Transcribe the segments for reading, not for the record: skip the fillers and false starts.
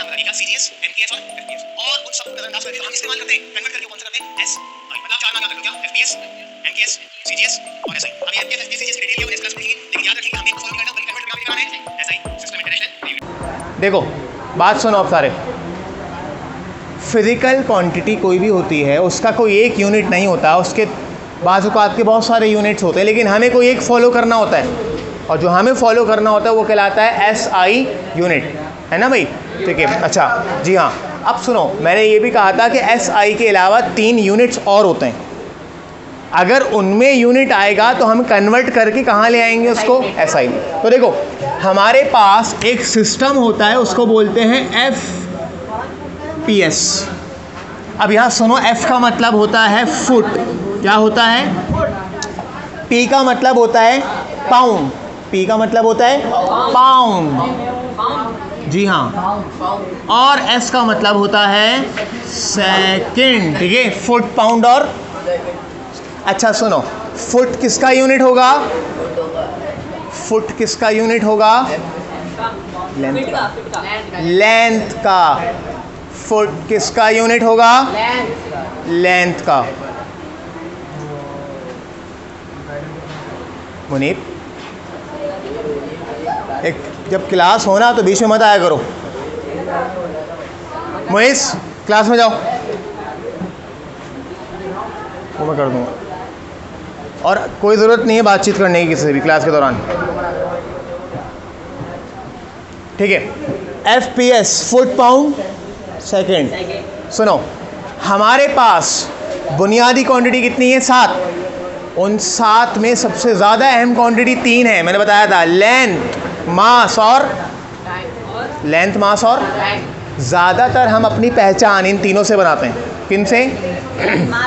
नाम लगेगा CGS, MKS और एफपीएस। और उन सब नजरअंदाज करके हम इस्तेमाल करते हैं, कन्वर्ट करके कौन सा करते हैं, एस आई। मतलब चार नाम याद रख लो, क्या एफपीएस, एमकेएस, सीजीएस और एसआई। अब ये एमकेएस, एफपीएस, सीजीएस की डिटेल ये नेक्स्ट क्लास में देखेंगे, लेकिन याद रखिए हमें फॉलो करना है, वही कन्वर्ट करके करना है, एसआई सिस्टम इंटरनेशनल। देखो बात सुनो आप सारे, फिजिकल क्वांटिटी कोई भी होती है उसका कोई एक यूनिट नहीं होता, उसके बाज़-औक़ात के बहुत सारे यूनिट्स होते हैं, लेकिन हमें कोई एक फॉलो करना होता है, और जो हमें फॉलो करना होता है वो कहलाता है एसआई यूनिट, है ना भाई? ठीक है, अच्छा जी हाँ। अब सुनो, मैंने ये भी कहा था कि एसआई के अलावा 3 यूनिट्स और होते हैं, अगर उनमें यूनिट आएगा तो हम कन्वर्ट करके कहाँ ले आएंगे उसको, एसआई। तो देखो हमारे पास एक सिस्टम होता है, उसको बोलते हैं एफपीएस। अब यहाँ सुनो, एफ का मतलब होता है फुट, क्या होता है, पी का मतलब होता है पाउंड, पी का मतलब होता है पाउंड, जी हाँ, और एस का मतलब होता है सेकंड, ठीक है, फुट, पाउंड और, अच्छा सुनो, फुट किसका यूनिट होगा, फुट किसका यूनिट होगा, लेंथ का, लेंथ का, फुट किसका यूनिट होगा, लेंथ का। मुनीब, एक जब क्लास होना तो बीच में मत आया करो। मुइस, क्लास में जाओ, वो मैं कर दूंगा, और कोई ज़रूरत नहीं है बातचीत करने की किसी से भी क्लास के दौरान, ठीक है। FPS, foot, pound, second. सुनो, हमारे पास बुनियादी क्वांटिटी कितनी है, 7, उन 7 में सबसे ज़्यादा अहम क्वांटिटी 3 है, मैंने बताया था, लेंथ, मास और, लेंथ, मास और, ज़्यादातर हम अपनी पहचान इन तीनों से बनाते हैं, किन से,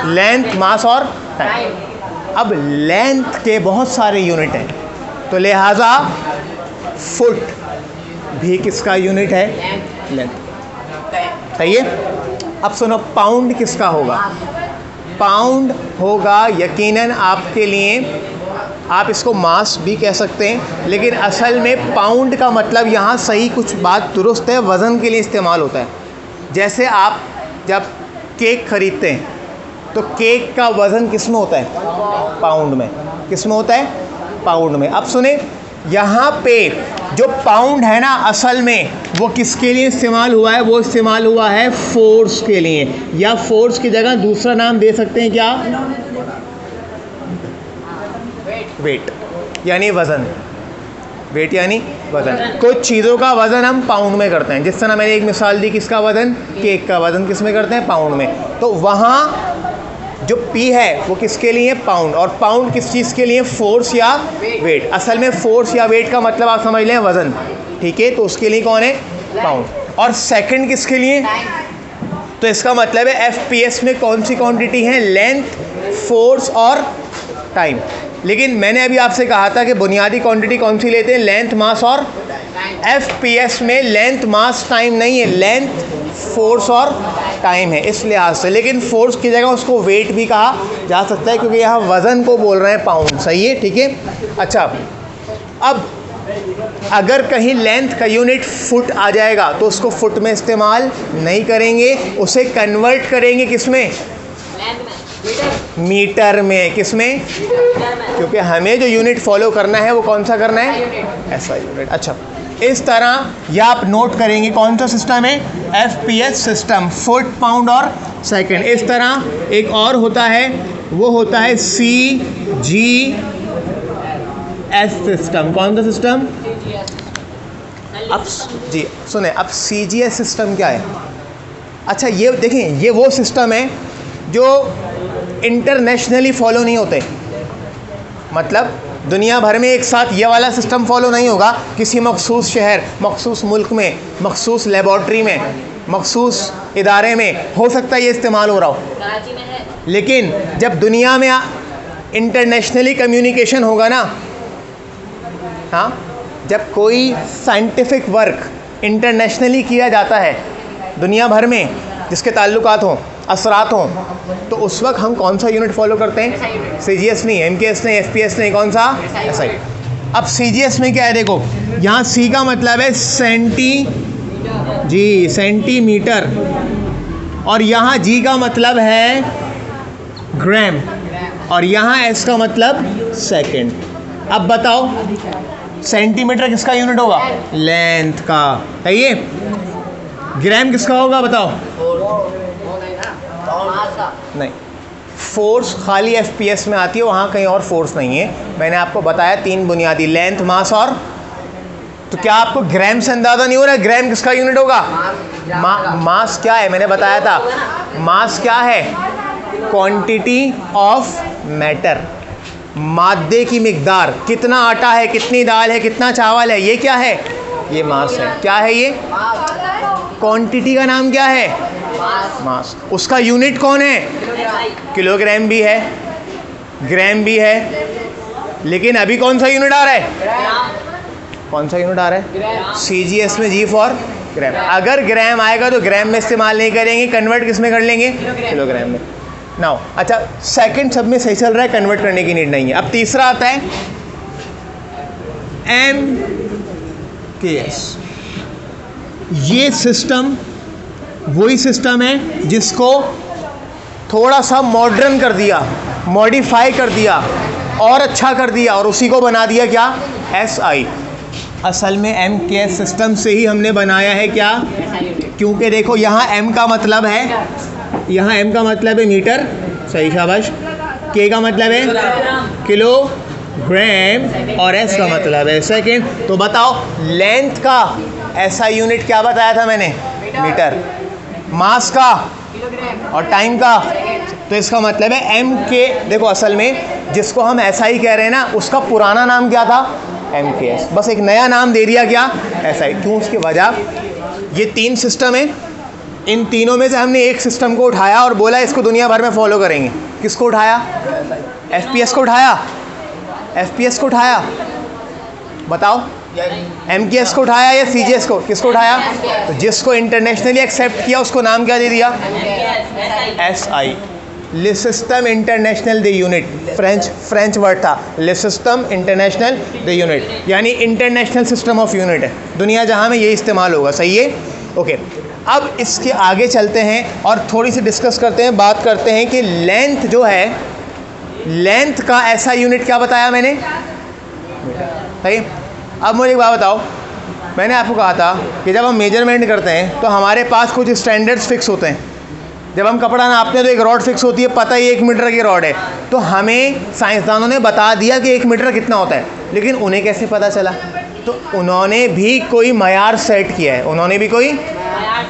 लेंथ, मास और टाइम। अब लेंथ के बहुत सारे यूनिट हैं, तो लिहाजा फुट भी किसका यूनिट है, लेंथ, सही है। अब सुनो, पाउंड किसका होगा, पाउंड होगा यकीनन आपके लिए, आप इसको मास भी कह सकते हैं, लेकिन असल में पाउंड का मतलब यहाँ सही कुछ बात दुरुस्त है, वज़न के लिए इस्तेमाल होता है। जैसे आप जब केक ख़रीदते हैं तो केक का वज़न किस में होता है, पाउंड में, किस में होता है, पाउंड में। अब सुने, यहाँ पे जो पाउंड है ना, असल में वो किसके लिए इस्तेमाल हुआ है, वो इस्तेमाल हुआ है फोर्स के लिए, या फोर्स की जगह दूसरा नाम दे सकते हैं क्या, वेट यानी वज़न, वेट यानी वज़न। कुछ चीज़ों का वज़न हम पाउंड में करते हैं, जिस तरह मैंने एक मिसाल दी, किसका वज़न, केक का वज़न किस में करते हैं, पाउंड में। तो वहाँ जो पी है वो किसके लिए, पाउंड, और पाउंड किस चीज़ के लिए, फोर्स या वेट। असल में फोर्स या वेट का मतलब आप समझ लें वज़न, ठीक है, तो उसके लिए कौन है, पाउंड। और सेकंड किसके लिए, तो इसका मतलब है एफपीएस में कौन सी क्वांटिटी है, लेंथ, फोर्स और टाइम। लेकिन मैंने अभी आपसे कहा था कि बुनियादी क्वांटिटी कौन सी लेते हैं, लेंथ, मास और, एफपीएस में लेंथ, मास, टाइम नहीं है, लेंथ, फोर्स और टाइम है, इस लिहाज से। लेकिन फोर्स की जगह उसको वेट भी कहा जा सकता है, क्योंकि यहाँ वज़न को बोल रहे हैं पाउंड, सही है, ठीक है। अच्छा, अब अगर कहीं लेंथ का यूनिट फुट आ जाएगा तो उसको फुट में इस्तेमाल नहीं करेंगे, उसे कन्वर्ट करेंगे किस में, मीटर में, किस में, क्योंकि हमें जो यूनिट फॉलो करना है वो कौन सा करना है, ऐसा यूनिट। अच्छा, इस तरह या आप नोट करेंगे कौन सा सिस्टम है, एफपीएस सिस्टम, फुट, पाउंड और सेकंड। इस तरह एक और होता है, वो होता है सीजीएस सिस्टम। कौन सा सिस्टम, अब जी सुने, अब सीजीएस सिस्टम क्या है। अच्छा, ये देखें, ये वो सिस्टम है जो इंटरनेशनली फॉलो नहीं होते, मतलब दुनिया भर में एक साथ ये वाला सिस्टम फॉलो नहीं होगा, किसी मखसूस शहर, मखसूस मुल्क में, मखसूस लेबॉर्ट्री में, मखसूस इदारे में हो सकता है ये इस्तेमाल हो रहा हो, लेकिन जब दुनिया में इंटरनेशनली कम्युनिकेशन होगा ना, हाँ, जब कोई साइंटिफिक वर्क इंटरनेशनली किया जाता है दुनिया भर में, जिसके ताल्लुकात हों, असरात हों, तो उस वक्त हम कौन सा यूनिट फॉलो करते हैं, सीजीएस नहीं, एमकेएस नहीं, एफपीएस नहीं, कौन सा, एसआई। अब सीजीएस में क्या है, देखो यहाँ सी का मतलब है सेंटीमीटर, जी, सेंटीमीटर। और यहाँ जी का मतलब है ग्राम और यहाँ एस का मतलब सेकंड। अब बताओ सेंटीमीटर किसका यूनिट होगा? लेंथ का। सही है। ग्राम किसका होगा बताओ? नहीं, फोर्स खाली एफपीएस में आती है, वहाँ कहीं और फोर्स नहीं है। मैंने आपको बताया 3 बुनियादी, लेंथ, मास और, तो क्या आपको ग्राम से अंदाज़ा नहीं हो रहा है ग्राम किसका यूनिट होगा? मास क्या है? मैंने बताया था मास क्या है? क्वांटिटी ऑफ मैटर, मादे की मिकदार। कितना आटा है, कितनी दाल है, कितना चावल है, ये क्या है? ये मास है। क्या है ये? क्वांटिटी का नाम क्या है? मास। उसका यूनिट कौन है? किलोग्राम भी है, ग्राम भी है, लेकिन अभी कौन सा यूनिट आ रहा है? कौन सा यूनिट आ रहा है? CGS में G फॉर ग्राम। अगर ग्राम आएगा तो ग्राम में इस्तेमाल नहीं करेंगे, कन्वर्ट किस में कर लेंगे? किलोग्राम में। नाउ अच्छा, सेकंड सब में सही चल रहा है, कन्वर्ट करने की नीड नहीं है। अब तीसरा आता है MKS। ये सिस्टम वही सिस्टम है जिसको थोड़ा सा मॉडर्न कर दिया, मॉडिफाई कर दिया और अच्छा कर दिया, और उसी को बना दिया क्या? SI। असल में MKS सिस्टम से ही हमने बनाया है क्या? क्योंकि देखो यहाँ M का मतलब है, यहाँ M का मतलब है मीटर, सही, शाबाश। K का मतलब है किलो ग्राम और S का मतलब है सेकंड। तो बताओ लेंथ का ऐसा यूनिट क्या बताया था मैंने? मीटर। मास का और टाइम का, तो इसका मतलब है MK। देखो असल में जिसको हम SI कह रहे हैं ना, उसका पुराना नाम क्या था? MKS। बस एक नया नाम दे दिया क्या? SI। क्यों? उसकी वजह, ये 3 सिस्टम है, इन तीनों में से हमने एक सिस्टम को उठाया और बोला इसको दुनिया भर में फॉलो करेंगे। किसको उठाया? FPS को उठाया। FPS को उठाया, बताओ। MKS को उठाया या CGS को? किसको उठाया? तो जिसको इंटरनेशनली एक्सेप्ट किया उसको नाम क्या दे दिया? SI, ले सिस्टम इंटरनेशनल दे यूनिट। फ्रेंच वर्ड था, ले सिस्टम इंटरनेशनल दे यूनिट, यानी इंटरनेशनल सिस्टम ऑफ यूनिट है, दुनिया जहाँ में ये इस्तेमाल होगा। सही है, ओके। अब इसके आगे चलते हैं और थोड़ी सी डिस्कस करते हैं, बात करते हैं कि लेंथ जो है, लेंथ का ऐसा यूनिट क्या बताया मैंने? सही। अब मुझे एक बात बताओ, मैंने आपको कहा था कि जब हम मेजरमेंट करते हैं तो हमारे पास कुछ स्टैंडर्ड्स फिक्स होते हैं। जब हम कपड़ा नापते हैं तो एक रॉड फिक्स होती है, पता ही 1 मीटर की रॉड है। तो हमें साइंसदानों ने बता दिया कि 1 मीटर कितना होता है, लेकिन उन्हें कैसे पता चला? तो उन्होंने भी कोई मयार सेट किया है, उन्होंने भी कोई,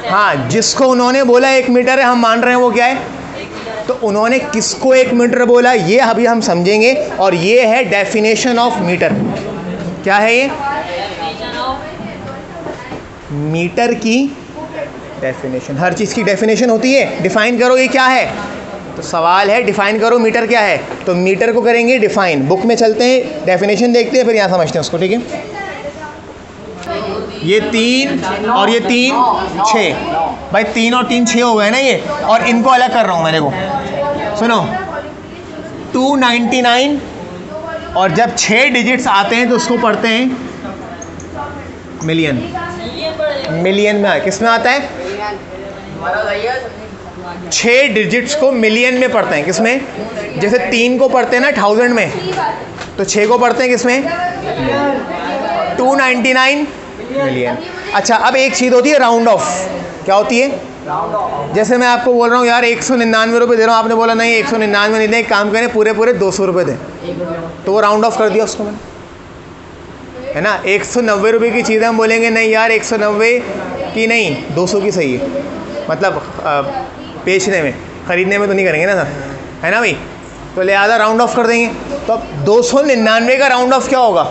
हाँ, जिसको उन्होंने बोला 1 मीटर है, हम मान रहे हैं वो क्या है? तो उन्होंने किसको 1 मीटर बोला ये अभी हम समझेंगे, और ये है डेफिनेशन ऑफ मीटर। क्या है ये? मीटर की डेफिनेशन। हर चीज़ की डेफिनेशन होती है, डिफाइन करो ये क्या है। तो सवाल है डिफाइन करो मीटर क्या है, तो मीटर को करेंगे डिफाइन। बुक में चलते हैं, डेफिनेशन देखते हैं, फिर यहाँ समझते हैं उसको। ठीक है, ये 3 और ये 3 6, भाई 3 और 3 6 हो गए ना ये, और इनको अलग कर रहा हूँ मैं। देखो सुनो, 299, और जब 6 डिजिट्स आते हैं तो उसको पढ़ते हैं मिलियन। मिलियन में किस में आता है? 6 डिजिट्स को मिलियन में पढ़ते हैं। किस में? जैसे 3 को पढ़ते हैं ना 1000 में, तो 6 को पढ़ते हैं किस में? 299 मिलियन। अच्छा, अब एक चीज़ होती है राउंड ऑफ। क्या होती है? जैसे मैं आपको बोल रहा हूँ यार 199 रुपये दे रहा हूँ, आपने बोला नहीं 199 नहीं दें, एक काम करें पूरे 200 रुपये दें, तो वो राउंड ऑफ कर दिया उसको मैंने, है ना। 190 रुपये की चीज़ हम बोलेंगे नहीं यार 190 की नहीं, 200 की सही है, मतलब बेचने में, ख़रीदने में तो नहीं करेंगे ना सर, है ना भाई। तो लिहाजा राउंड ऑफ कर देंगे। तो अब 299 का राउंड ऑफ क्या होगा?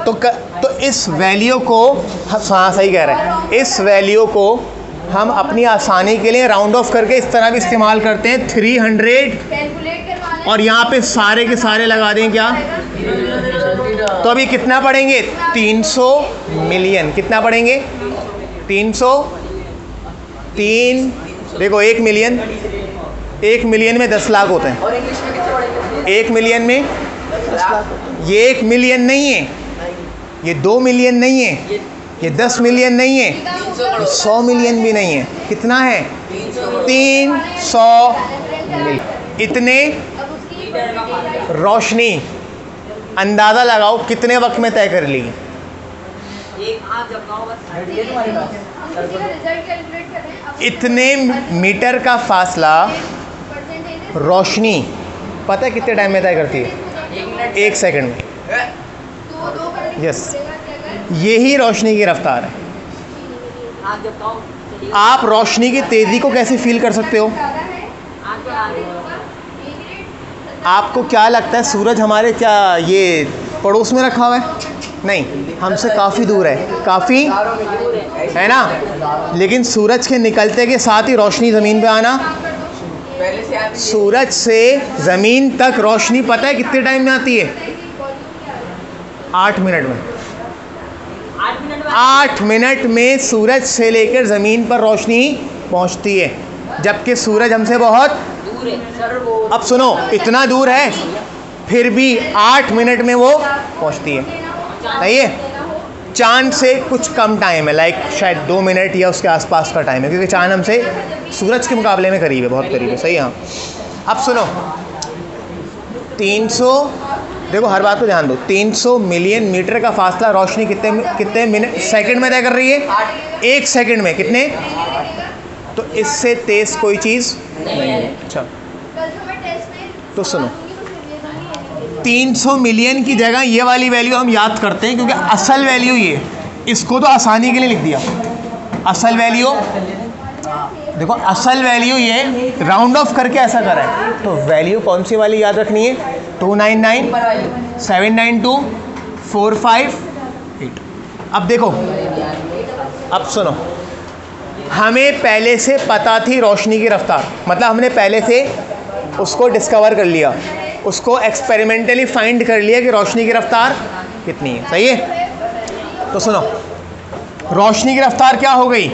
तो इस वैल्यू को, हाँ सही कह रहे हैं, इस वैल्यू को हम अपनी आसानी के लिए राउंड ऑफ करके इस तरह भी इस्तेमाल करते हैं 300, और यहाँ पे सारे के सारे लगा दें क्या, तो अभी कितना पढ़ेंगे? 300 मिलियन। कितना पढ़ेंगे? 300, 3, देखो 1 मिलियन, 1 मिलियन में 10 लाख होते हैं। 1 मिलियन में 10 लाख। ये 1 मिलियन नहीं है, ये 2 मिलियन नहीं है, ये 10 मिलियन नहीं है, 100 मिलियन भी नहीं है, कितना है? 300 मिलियन। इतने रोशनी अंदाज़ा लगाओ कितने वक्त में तय कर ली? इतने मीटर का फासला रोशनी पता है कितने टाइम में तय करती है? 1 सेकंड में। यस, यही रोशनी की रफ्तार है। आप रोशनी की तेज़ी को कैसे फील कर सकते हो? आपको क्या लगता है सूरज हमारे क्या ये पड़ोस में रखा हुआ है? नहीं, हमसे काफ़ी दूर है, काफ़ी है ना। लेकिन सूरज के निकलते के साथ ही रोशनी ज़मीन पे आना, सूरज से ज़मीन तक रोशनी पता है कितने टाइम में आती है? 8 मिनट में। 8 मिनट में सूरज से लेकर ज़मीन पर रोशनी पहुंचती है, जबकि सूरज हमसे बहुत दूर है। अब सुनो, इतना दूर है फिर भी 8 मिनट में वो पहुंचती है। सही है? चांद से कुछ कम टाइम है, लाइक शायद 2 मिनट या उसके आसपास का टाइम है, क्योंकि चांद हमसे सूरज के मुकाबले में करीब है, बहुत करीब है। सही है? हाँ। अब सुनो, 300 देखो, हर बात को ध्यान दो। 300 मिलियन मीटर का फासला रोशनी कितने मिनट सेकंड में तय कर रही है? 1 सेकंड में। कितने? तो इससे तेज कोई चीज़ नहीं है। अच्छा, तो सुनो, 300 मिलियन की जगह ये वाली वैल्यू हम याद करते हैं, क्योंकि असल वैल्यू ये, इसको तो आसानी के लिए लिख दिया। असल वैल्यू देखो, असल वैल्यू ये राउंड ऑफ करके ऐसा करा है, तो वैल्यू कौन सी वाली याद रखनी है? 299, 792, 458। अब देखो, अब सुनो, हमें पहले से पता थी रोशनी की रफ्तार, मतलब हमने पहले से उसको डिस्कवर कर लिया, उसको एक्सपेरिमेंटली फाइंड कर लिया कि रोशनी की रफ्तार कितनी है। सही है? तो सुनो, रोशनी की रफ्तार क्या हो गई?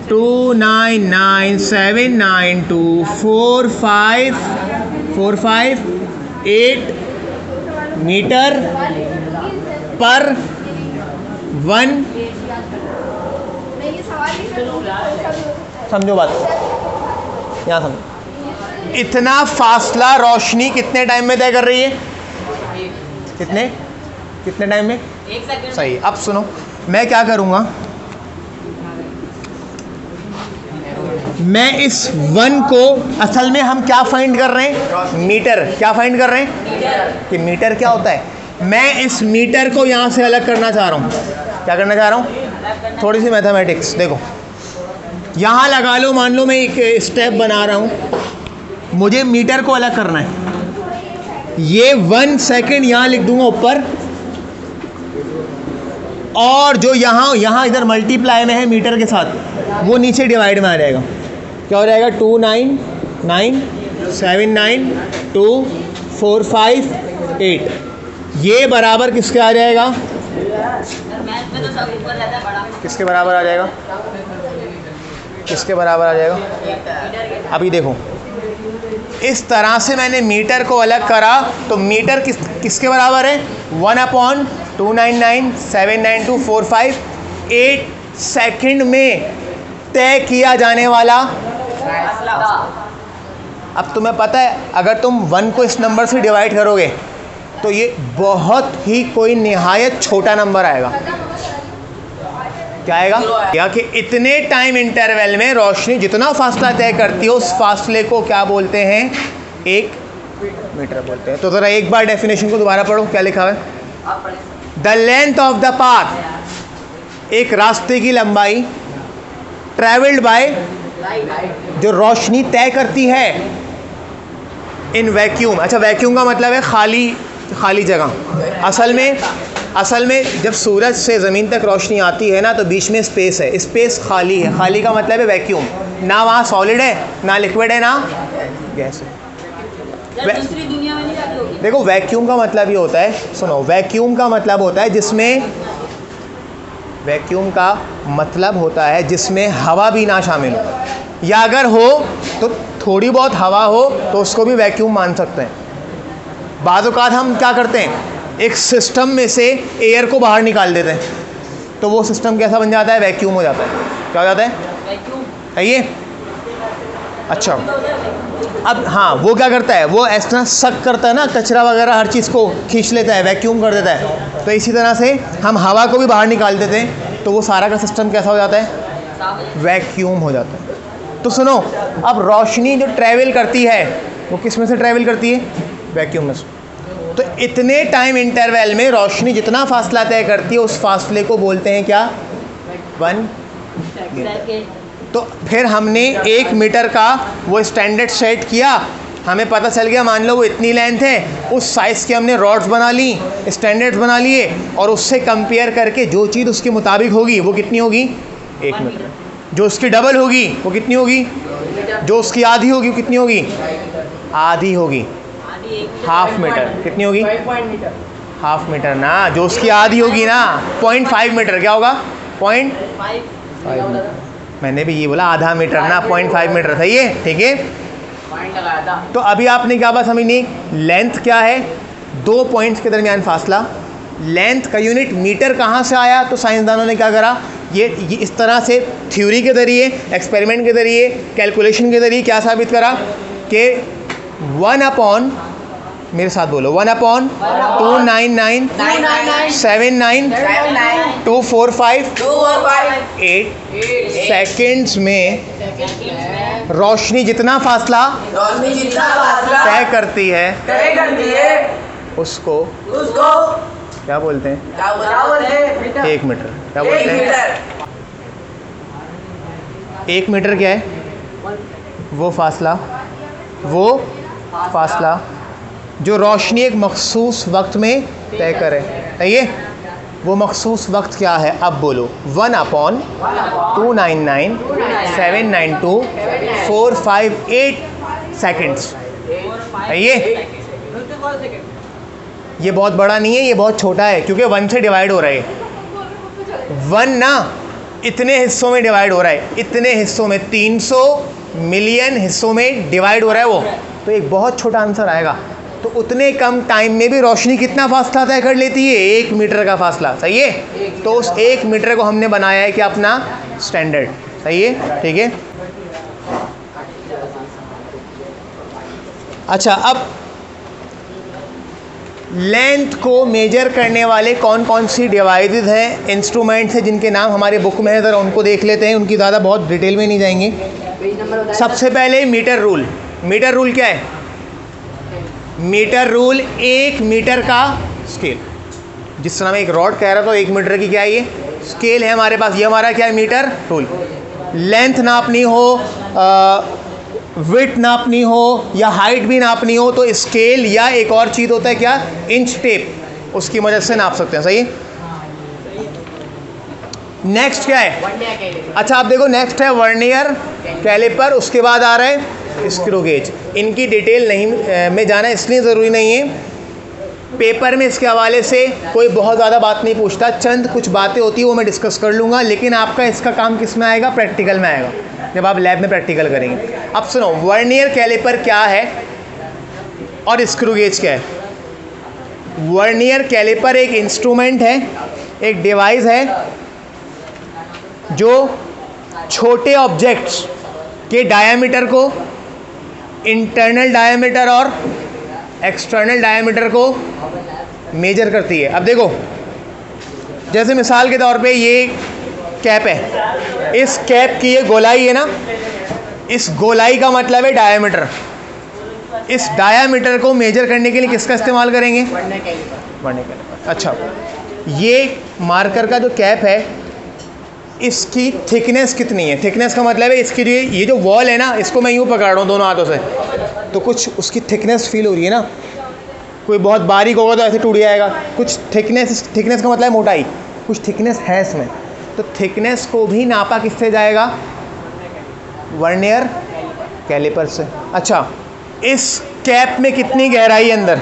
299,792,458 मीटर पर 1। समझो बात, यहाँ समझो। इतना फासला रोशनी कितने टाइम में तय कर रही है? कितने टाइम में? 1 सेकंड। सही। अब सुनो, मैं क्या करूँगा, मैं इस 1 को, असल में हम क्या फाइंड कर रहे हैं? मीटर। क्या फाइंड कर रहे हैं? कि मीटर क्या होता है। मैं इस मीटर को यहाँ से अलग करना चाह रहा हूँ। क्या करना चाह रहा हूँ? थोड़ी सी मैथमेटिक्स देखो, यहाँ लगा लो, मान लो मैं एक स्टेप बना रहा हूँ, मुझे मीटर को अलग करना है। ये 1 सेकंड यहाँ लिख दूंगा ऊपर, और जो यहाँ इधर मल्टीप्लाई में है मीटर के साथ, वो नीचे डिवाइड में आ जाएगा। क्या हो जाएगा? 299,792,458। ये बराबर किसके आ जाएगा? किसके बराबर आ जाएगा? किसके बराबर आ जाएगा? अभी देखो, इस तरह से मैंने मीटर को अलग करा, तो मीटर किसके बराबर है? 1/299,792,458 सेकंड में तय किया जाने वाला। अब तुम्हें पता है, अगर तुम 1 को इस नंबर से डिवाइड करोगे तो ये बहुत ही कोई निहायत छोटा नंबर आएगा। क्या आएगा? या कि इतने टाइम इंटरवल में रोशनी जितना फासला तय करती है, उस फासले को क्या बोलते हैं? 1 मीटर बोलते हैं। तो ज़रा एक बार डेफिनेशन को दोबारा पढ़ो, क्या लिखा है? The length of the path, एक रास्ते की लंबाई, ट्रैवल्ड बाय, जो रोशनी तय करती है, इन वैक्यूम। अच्छा, वैक्यूम का मतलब है खाली जगह। असल में जब सूरज से ज़मीन तक रोशनी आती है ना, तो बीच में स्पेस है, स्पेस खाली है। खाली का मतलब है वैक्यूम, ना वहाँ सॉलिड है, ना लिक्विड है, ना गैस है। दूसरी दुनिया में नहीं जाती होगी। देखो, वैक्यूम का मतलब ये होता है, सुनो, वैक्यूम का मतलब होता है जिसमें हवा भी ना शामिल हो, या अगर हो तो थोड़ी बहुत हवा हो तो उसको भी वैक्यूम मान सकते हैं। बाज़ औक़ात हम क्या करते हैं, एक सिस्टम में से एयर को बाहर निकाल देते हैं, तो वो सिस्टम कैसा बन जाता है? वैक्यूम हो जाता है। क्या हो जाता है? वैक्यूम है ये? अच्छा, अब हाँ, वो क्या करता है? वो इस तरह सक करता है ना, कचरा वगैरह हर चीज़ को खींच लेता है, वैक्यूम कर देता है। तो इसी तरह से हम हवा को भी बाहर निकाल देते हैं, तो वो सारा का सिस्टम कैसा हो जाता है? वैक्यूम हो जाता है। तो सुनो, अब रोशनी जो ट्रैवल करती है वो किस में से ट्रैवल करती है? वैक्यूम में से। तो इतने टाइम इंटरवल में रोशनी जितना फासला तय करती है उस फासले को बोलते हैं क्या? 1 सेकंड। तो फिर हमने 1 मीटर का वो स्टैंडर्ड सेट किया, हमें पता चल गया मान लो वो इतनी लेंथ है, उस साइज़ के हमने रॉड्स बना ली, स्टैंडर्ड्स बना लिए, और उससे कंपेयर करके जो चीज़ उसके मुताबिक होगी वो कितनी होगी? 1 मीटर। जो उसकी डबल होगी वो कितनी होगी? जो उसकी आधी होगी वो कितनी होगी? आधी होगी, हाफ मीटर। कितनी होगी? हाफ मीटर ना। जो उसकी आधी होगी ना, 0.5 मीटर। क्या होगा? 0.5 मीटर। मैंने भी ये बोला आधा मीटर ना, 0.5 मीटर। सही है, ठीक है। तो अभी आपने क्या बात समझनी? लेंथ क्या है? 2 पॉइंट्स के दरमियान फासला। लेंथ का यूनिट मीटर कहाँ से आया? तो साइंसदानों ने क्या करा, ये इस तरह से थ्योरी के ज़रिए, एक्सपेरिमेंट के ज़रिए, कैलकुलेशन के ज़रिए क्या साबित करा कि 1 अपॉन, मेरे साथ बोलो, 1 अपॉन 299,79245,8 सेकेंड्स में रोशनी जितना फासला तय करती है उसको क्या बोलते हैं? 1 मीटर। क्या बोलते हैं? 1 मीटर क्या है? वो फासला जो रोशनी एक मखसूस वक्त में तय करे। ये वो मखसूस वक्त क्या है? अब बोलो। 1 अपॉन 299,792,458 सेकेंड्स। ये बहुत बड़ा नहीं है, ये बहुत छोटा है, क्योंकि 1 से डिवाइड हो रहा है। 1 ना इतने हिस्सों में डिवाइड हो रहा है, इतने हिस्सों में, 300 मिलियन हिस्सों में डिवाइड हो रहा है वो। तो एक बहुत छोटा आंसर आएगा। तो उतने कम टाइम में भी रोशनी कितना फासला तय कर लेती है? 1 मीटर का फासला। सही है। तो उस 1 मीटर को हमने बनाया है कि अपना स्टैंडर्ड। सही है, ठीक है। अच्छा, अब लेंथ को मेजर करने वाले कौन कौन सी डिवाइसेस हैं, इंस्ट्रूमेंट्स हैं, जिनके नाम हमारे बुक में है, ज़रा उनको देख लेते हैं। उनकी ज़्यादा बहुत डिटेल में नहीं जाएंगे। सबसे पहले मीटर रूल। मीटर रूल क्या है? मीटर रूल 1 मीटर का स्केल। जिस तरह मैं एक रॉड कह रहा था, 1 मीटर की क्या है? ये स्केल है हमारे पास। ये हमारा क्या है? Metre rule. लेंथ नापनी हो, विड्थ नापनी हो या हाइट भी नापनी हो तो स्केल या एक और चीज़ होता है क्या? इंच टेप, उसकी मदद से नाप सकते हैं। सही। नेक्स्ट क्या है? अच्छा, आप देखो, नेक्स्ट है वर्नियर कैलिपर, उसके बाद आ रहा है स्क्रू गेज। इनकी डिटेल नहीं में जाना इसलिए ज़रूरी नहीं है, पेपर में इसके हवाले से कोई बहुत ज़्यादा बात नहीं पूछता, चंद कुछ बातें होती है वो मैं डिस्कस कर लूँगा, लेकिन आपका इसका काम किस में आएगा? प्रैक्टिकल में आएगा, जब आप लैब में प्रैक्टिकल करेंगे। अब सुनो, वर्नियर कैलिपर क्या है और स्क्रू गेज क्या है? वर्नियर कैलिपर एक इंस्ट्रूमेंट है, एक डिवाइस है जो छोटे ऑब्जेक्ट्स के डायामीटर को, इंटरनल डायामीटर और एक्सटर्नल डायामीटर को मेजर करती है। अब देखो, जैसे मिसाल के तौर पे ये कैप है, इस कैप की ये गोलाई है ना, इस गोलाई का मतलब है डायामीटर। इस डायामीटर को मेजर करने के लिए किसका इस्तेमाल करेंगे? Vernier caliper. अच्छा, ये मार्कर का जो कैप है इसकी थिकनेस कितनी है? थिकनेस का मतलब है इसकी ये जो वॉल है ना, इसको मैं यूँ पकड़ रहा हूँ दोनों हाथों से, तो कुछ उसकी थिकनेस फील हो रही है ना। कोई बहुत बारीक होगा तो ऐसे टूट जाएगा। कुछ थिकनेस का मतलब है मोटाई, कुछ थिकनेस है इसमें। तो थिकनेस को भी नापा किससे जाएगा? वर्नियर कैलिपर से। अच्छा, इस कैप में कितनी गहराई है अंदर?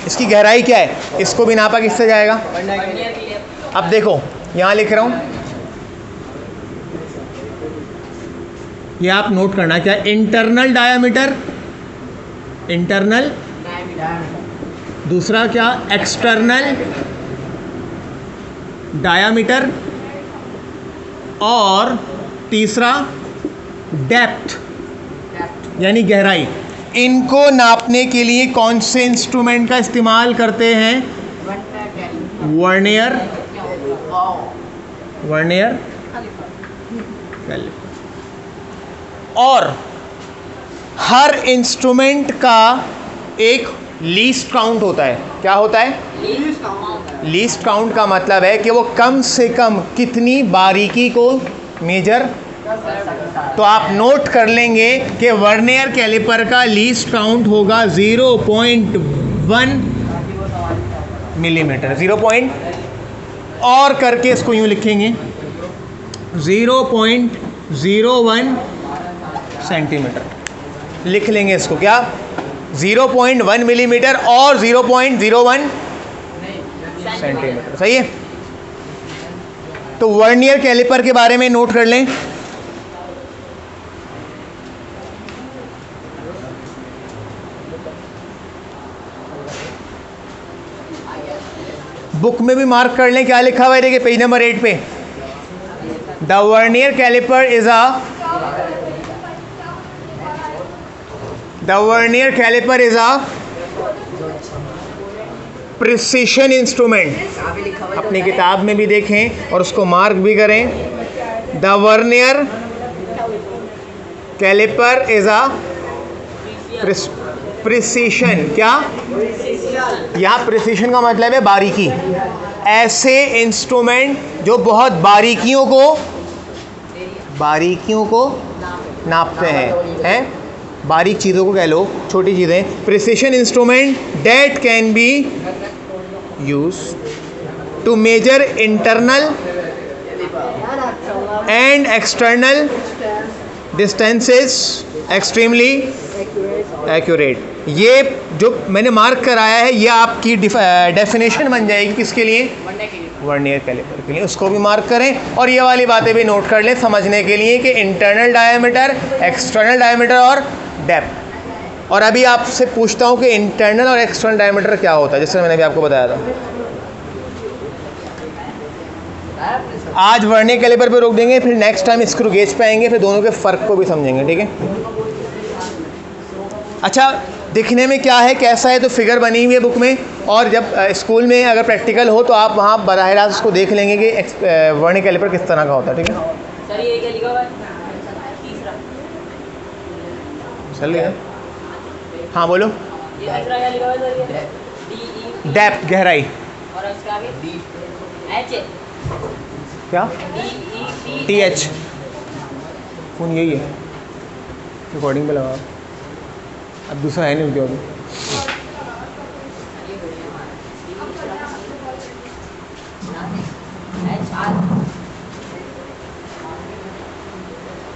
इसकी गहराई क्या है? इसको भी नापा किससे जाएगा? अब देखो, यहाँ लिख रहा हूँ, ये आप नोट करना क्या? इंटरनल डायामीटर, इंटरनल, दूसरा क्या? एक्सटर्नल डायामीटर और तीसरा डेप्थ यानी गहराई। इनको नापने के लिए कौन से इंस्ट्रूमेंट का इस्तेमाल करते हैं? Vernier caliper. और हर इंस्ट्रूमेंट का एक लीस्ट काउंट होता है। क्या होता है? लीस्ट काउंट का मतलब है कि वो कम से कम कितनी बारीकी को मेजर। तो आप नोट कर लेंगे कि वर्नियर कैलिपर का लीस्ट काउंट होगा 0.1 मिलीमीटर। 0. और करके इसको यूँ लिखेंगे 0.01 सेंटीमीटर लिख लेंगे इसको। क्या? 0.1 मिलीमीटर और 0.01 सेंटीमीटर। सही है। तो वर्नियर कैलिपर के बारे में नोट कर लें। बुक में भी मार्क कर लें। क्या लिखा हुआ है? देखिए पेज नंबर 8 पे, the vernier caliper is a precision instrument. अपनी किताब में भी देखें और उसको मार्क भी करें। The vernier caliper is a precision. क्या? यहाँ प्रिसिशन का मतलब है बारीकी। ऐसे इंस्ट्रूमेंट जो बहुत बारीकियों को नापते हैं बारीक चीज़ों को कह लो, छोटी चीज़ें। Precision instrument that can be use to measure internal and external distances extremely accurate. ये जो मैंने मार्क कराया है ये आपकी डेफिनेशन बन जाएगी किसके लिए? वर्नियर कैलिपर के लिए। उसको भी मार्क करें और ये वाली बातें भी नोट कर लें समझने के लिए कि इंटरनल डायमीटर, एक्सटर्नल डायमीटर और डेप्थ। और अभी आपसे पूछता हूँ कि इंटरनल और एक्सटर्नल डायमीटर क्या होता है, जिससे मैंने भी आपको बताया था। आज वर्नियर कैलिपर पे रोक देंगे, फिर नेक्स्ट टाइम स्क्रू गेज पे आएंगे, फिर दोनों के फ़र्क को भी समझेंगे। ठीक है। अच्छा, दिखने में क्या है, कैसा है, तो फिगर बनी हुई है बुक में। और जब स्कूल में अगर प्रैक्टिकल हो तो आप वहाँ बराह रास्त उसको देख लेंगे कि वर्नियर कैलिपर किस तरह का होता है। ठीक है सर, ये क्या लिखा हुआ है? तीसरा चल गया। हाँ बोलो। ये तीसरा क्या लिखा हुआ है सर? ये डेप्थ, गहराई। और इसका आगे एच क्या? D TH। फोन यही है, रिकॉर्डिंग पे लगा। अब दूसरा है नहीं उनके अभी।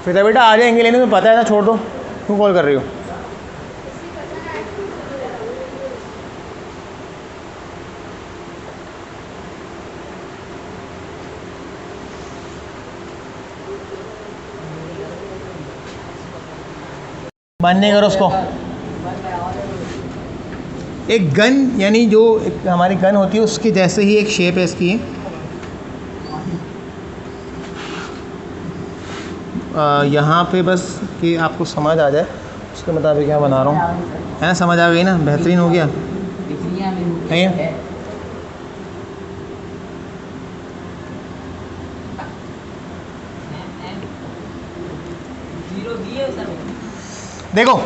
फिर बेटा आ जाएंगे लेने में, पता है ना, छोड़ दो। क्यों कॉल कर रही हो? बंद नहीं करो उसको। एक गन यानी जो हमारी गन होती है उसके जैसे ही एक शेप है इसकी। यहाँ पे बस कि आपको समझ आ जाए उसके मुताबिक क्या बना रहा हूँ, है ना? समझ आ गई ना? बेहतरीन हो गया है। देखो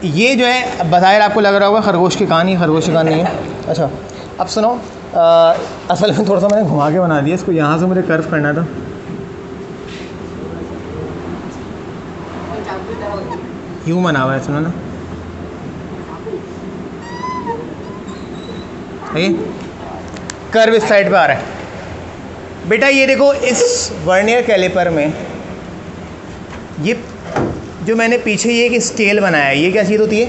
ये जो है बज़ाहिर आपको लग रहा होगा खरगोश की कहानी, खरगोश की कहानी है। अच्छा अब सुनो, असल में थोड़ा सा मैंने घुमा के बना दिया इसको। यहाँ से मुझे कर्व करना था, यूँ बना हुआ है, सुनो ना। सही, कर्व इस साइड पे आ रहा है। बेटा ये देखो, इस वर्नियर कैलिपर में ये जो मैंने पीछे ये एक स्केल बनाया है, ये क्या चीज़ होती है?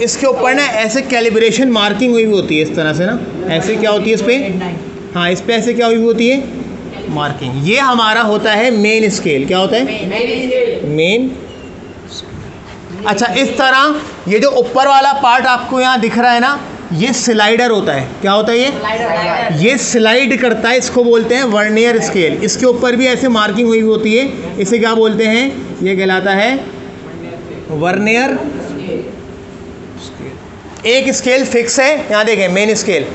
इसके ऊपर ना ऐसे कैलिब्रेशन मार्किंग हुई होती है इस तरह से ना। ऐसे क्या होती है इस पर? हाँ, इस पर ऐसे क्या हुई होती है? मार्किंग। ये हमारा होता है मेन स्केल। क्या होता है? मेन। अच्छा, इस तरह ये जो ऊपर वाला पार्ट आपको यहाँ दिख रहा है ना, ये स्लाइडर होता है। क्या होता है ये स्लाइड करता है, इसको बोलते हैं वर्नियर स्केल। इसके ऊपर भी ऐसे मार्किंग हुई होती है, इसे क्या बोलते हैं, ये कहलाता है वर्नियर स्केल। एक स्केल फिक्स है, यहाँ देखें मेन स्केल,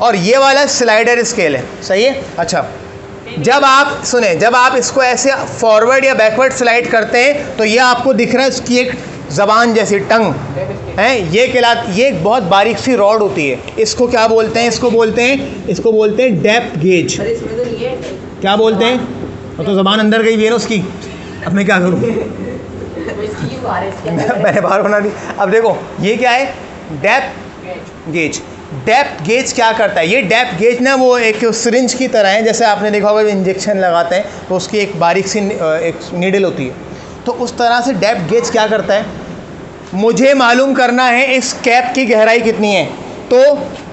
और ये वाला स्लाइडर स्केल है, सही है। अच्छा, जब आप सुने, जब आप इसको ऐसे फॉरवर्ड या बैकवर्ड स्लाइड करते हैं तो ये आपको दिख रहा है उसकी एक ज़बान जैसी टंग है, ये ये एक बहुत बारीक सी रॉड होती है। इसको क्या बोलते हैं, इसको बोलते हैं डेप्थ गेज। क्या बोलते हैं, तो ज़बान अंदर गई हुई है ना उसकी, अब मैं क्या करूँ मैंने बाहर बना दी। अब देखो ये क्या है, डेप्थ गेज। डेप्थ गेज क्या करता है, ये डेप्थ गेज ना वो एक सिरिंज की तरह है, जैसे आपने देखा होगा इंजेक्शन लगाते हैं तो उसकी एक बारीक सी एक नीडल होती है, तो उस तरह से डेप्थ गेज क्या करता है, मुझे मालूम करना है इस कैप की गहराई कितनी है, तो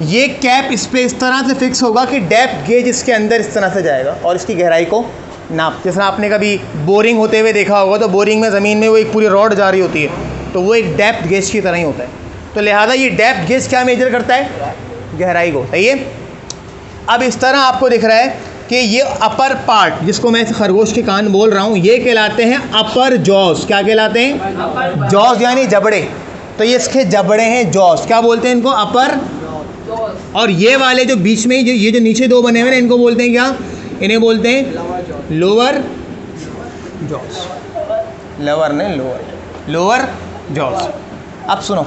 ये कैप इस पर इस तरह से फिक्स होगा कि डेप्थ गेज इसके अंदर इस तरह से जाएगा और इसकी गहराई को नाप। जैसे आपने कभी बोरिंग होते हुए देखा होगा, तो बोरिंग में ज़मीन में वो एक पूरी रॉड जा रही होती है, तो वो एक डेप्थ गेज की तरह ही होता है। तो लिहाजा ये डेप्थ गेज क्या मेजर करता है, गहराई को, सही है। अब इस तरह आपको दिख रहा है कि ये अपर पार्ट, जिसको मैं खरगोश के कान बोल रहा हूँ, ये कहलाते हैं अपर जॉज। क्या कहलाते हैं, जॉज यानी जबड़े, तो ये इसके जबड़े हैं जॉज। क्या बोलते हैं इनको, अपर। और ये वाले जो बीच में ये जो नीचे दो बने हुए हैं इनको बोलते हैं क्या, इन्हें बोलते हैं लोअर जॉज। लोअर नहीं, लोअर जॉज। अब सुनो,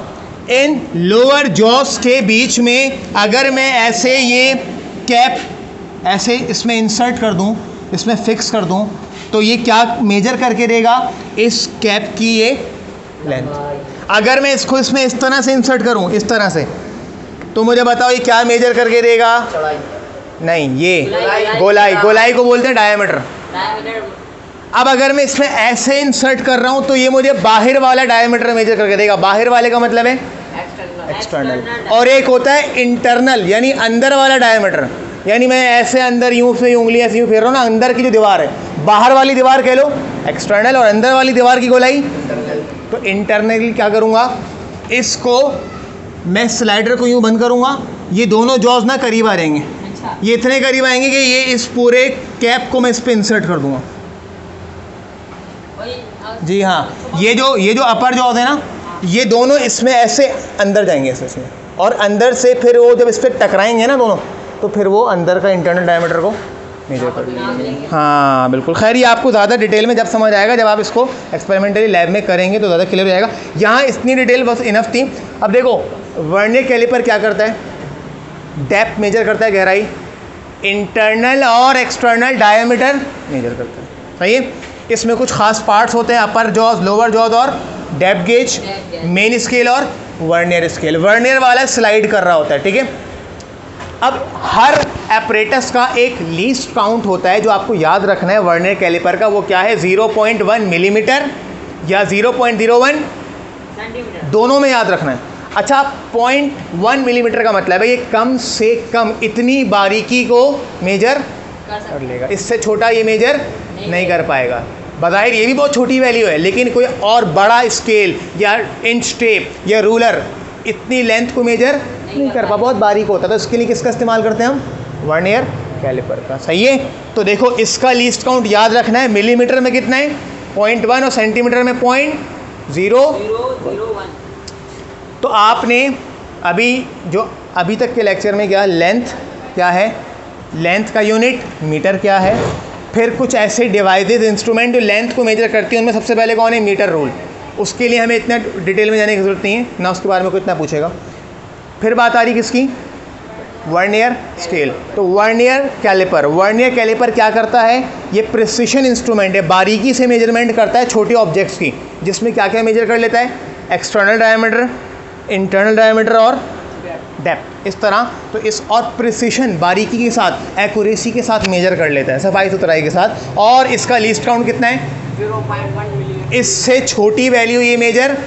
इन लोअर जॉस के बीच में अगर मैं ऐसे ये कैप ऐसे इसमें इंसर्ट कर दूं, इसमें फिक्स कर दूं, तो ये क्या मेजर करके देगा, इस कैप की ये लेंथ। अगर मैं इसको इसमें इस तरह से इंसर्ट करूं, इस तरह से, तो मुझे बताओ ये क्या मेजर करके देगा, नहीं, ये गोलाई को बोलते हैं डायमीटर। अब अगर मैं इसमें ऐसे इंसर्ट कर रहा हूं तो ये मुझे बाहर वाला डायमीटर मेजर करके देगा। बाहर वाले का मतलब है एक्सटर्नल, और एक होता है इंटरनल यानी अंदर वाला डायमीटर, यानी मैं ऐसे अंदर यूं से उंगली ऐसे यूं फेर रहा हूँ ना, अंदर की जो दीवार है, बाहर वाली दीवार कह लो एक्सटर्नल, और अंदर वाली दीवार की गोलाई, तो इंटरनली क्या करूँगा, इसको मैं स्लाइडर को यूं बंद करूँगा, ये दोनों जॉज ना करीब आ जाएंगे, ये इतने करीब आएंगे कि ये इस पूरे कैप को मैं इस पर इंसर्ट कर दूँगा। जी हाँ, ये जो अपर जॉज है ना, ये दोनों इसमें ऐसे अंदर जाएंगे इसमें, और अंदर से फिर वो जब इस पर टकराएंगे ना दोनों, तो फिर वो अंदर का इंटरनल डायमीटर को मेजर कर लेंगे। हाँ बिल्कुल। खैर ये आपको ज़्यादा डिटेल में जब समझ आएगा, जब आप इसको एक्सपेरिमेंटली लैब में करेंगे तो ज़्यादा क्लियर हो जाएगा। यहाँ इतनी डिटेल बस इनफ थी। अब देखो वर्नियर कैलिपर क्या करता है, डेप्थ मेजर करता है, गहराई, इंटरनल और एक्सटर्नल डायमीटर मेजर करता है, सही है। इसमें कुछ खास पार्ट्स होते हैं, अपर जॉज, लोअर जॉज और डेप्थ गेज, मेन स्केल और वर्नियर स्केल। वर्नियर वाला स्लाइड कर रहा होता है, ठीक है। अब हर एपरेटस का एक लीस्ट काउंट होता है जो आपको याद रखना है वर्नियर कैलिपर का, वो क्या है, 0.1 मिलीमीटर या 0.01 सेंटीमीटर, दोनों में याद रखना है। अच्छा, 0.1 मिलीमीटर का मतलब है ये कम से कम इतनी बारीकी को मेजर कर लेगा, इससे छोटा ये मेजर नहीं कर पाएगा। बज़ाहिर ये भी बहुत छोटी वैल्यू है, लेकिन कोई और बड़ा स्केल या इंच टेप या रूलर इतनी लेंथ को मेजर नहीं कर पा, बहुत बारीक होता है। तो इसके लिए किसका इस्तेमाल करते हैं हम, वर्नियर कैलिपर का, सही है। तो देखो इसका लीस्ट काउंट याद रखना है, मिलीमीटर में कितना है 0.1 और सेंटीमीटर में 0.001। तो आपने अभी तक के लेक्चर में क्या, लेंथ क्या है, लेंथ का यूनिट मीटर क्या है, फिर कुछ ऐसे डिवाइसेस इंस्ट्रूमेंट जो लेंथ को मेजर करती हैं, उनमें सबसे पहले कौन है, मीटर रूल। उसके लिए हमें इतना डिटेल में जाने की ज़रूरत नहीं है ना, उसके बारे में कोई इतना पूछेगा। फिर बात आ रही किसकी, वर्नियर स्केल। तो वर्नियर कैलिपर क्या करता है, ये प्रिसिशन इंस्ट्रूमेंट है, बारीकी से मेजरमेंट करता है छोटे ऑब्जेक्ट्स की, जिसमें क्या क्या मेजर कर लेता है, एक्सटर्नल डायमीटर, इंटरनल डायमीटर और डेप्थ, इस तरह। तो इस और प्रिसिशन, बारीकी के साथ, एक्यूरेसी के साथ मेजर कर लेता है, सफाई सुथराई के साथ। और इसका लीस्ट काउंट कितना है, 0.1 मिलीमीटर, इससे छोटी वैल्यू ये मेजर,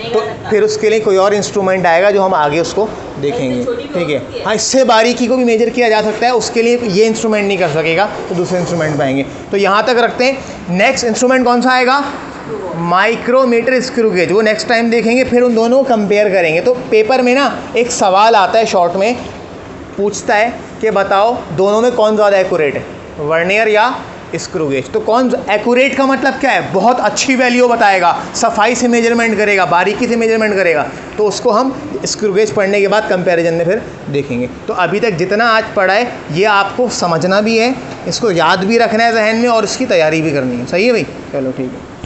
तो फिर उसके लिए कोई और इंस्ट्रूमेंट आएगा जो हम आगे उसको देखेंगे, ठीक है। हाँ, इससे बारीकी को भी मेजर किया जा सकता है, उसके लिए ये इंस्ट्रूमेंट नहीं कर सकेगा, तो दूसरे इंस्ट्रूमेंट में आएंगे। तो यहाँ तक रखते हैं। नेक्स्ट इंस्ट्रूमेंट कौन सा आएगा, माइक्रोमीटर स्क्रू गेज, वो नेक्स्ट टाइम देखेंगे, फिर उन दोनों को कंपेयर करेंगे। तो पेपर में ना एक सवाल आता है शॉर्ट में, पूछता है कि बताओ दोनों में कौन ज़्यादा एक्यूरेट है, वर्नियर या स्क्रू गेज। तो कौन एक्यूरेट का मतलब क्या है, बहुत अच्छी वैल्यू बताएगा, सफाई से मेजरमेंट करेगा, बारीकी से मेजरमेंट करेगा, तो उसको हम स्क्रू गेज पढ़ने के बाद कंपैरिजन में फिर देखेंगे। तो अभी तक जितना आज पढ़ा है ये आपको समझना भी है, इसको याद भी रखना है जहन में, और इसकी तैयारी भी करनी है। सही है भाई, चलो ठीक है।